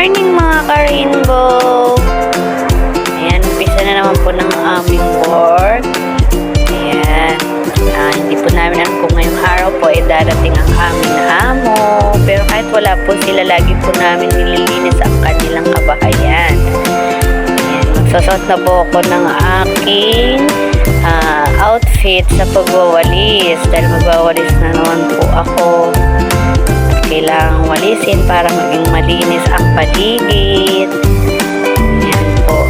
morning mga ka-rainbow! Ayan, umpisa na naman po ng aming work. Ayan. Hindi po namin alam kung ngayong araw po ay darating ang aming amo. Pero kahit wala po sila, lagi po namin nililinis ang kanilang kabahayan. Ayan, magsasot na po ako ng aking outfit sa pagwawalis. Dahil magwawalis na naman po ako. Kailangang walisin para maging malinis ang paligid. Ayan po.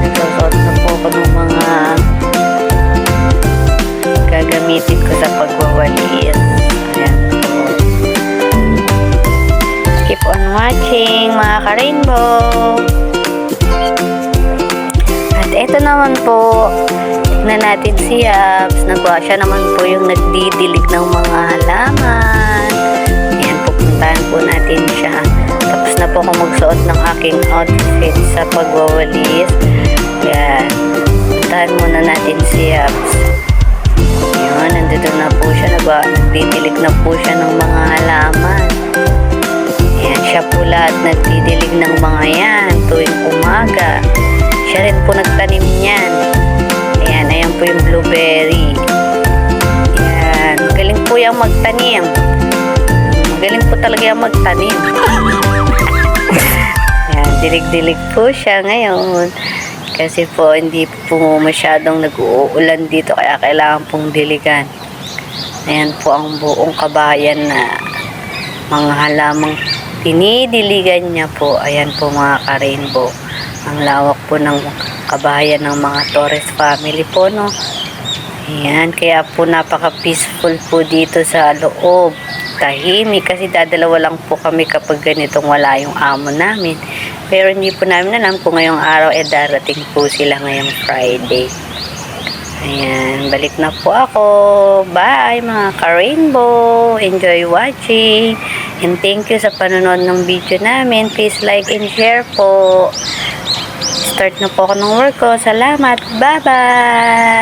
Nagsusot na po ako ng mga gagamitin ko sa pagwawalis. Ayan po. Keep on watching mga ka-rainbow. At ito naman po, tignan natin si Abs. Siya naman po yung nagdidilig ng mga halaman. Ayan, pupuntahan po natin siya. Tapos na po ako magsuot ng aking outfit sa pagwawalis. Ayan, puntahan muna natin si Abs. Ayan, nandito na po siya. Nagdidilig na po siya ng mga halaman. Ayan, siya po lahat nagdidilig ng mga yan tuwing umaga. Siya rin po nagtanim niyan. Ayan, ayan po yung blueberry. Ayan, magaling po yung magtanim. Magaling po talaga yung magtanim. Ayan, dilig-dilig po siya ngayon. Kasi po, hindi po masyadong nag-uulan dito, kaya kailangan pong diligan. Ayan po ang buong kabayan na mga halamang tinidiligan niya po. Ayan po mga ka-rainbow. Ang lawak po ng kabahayan ng mga Torres family po, no? Ayan, kaya po napaka-peaceful po dito sa loob. Tahimik kasi dadalawa lang po kami kapag ganitong wala yung amo namin. Pero hindi po namin alam kung ngayong araw darating po sila ngayong Friday. Ayan, balik na po ako. Bye mga ka-rainbow. Enjoy watching. And thank you sa panonood ng video namin. Please like and share po. Start na po ako ng work ko. Salamat. Bye-bye!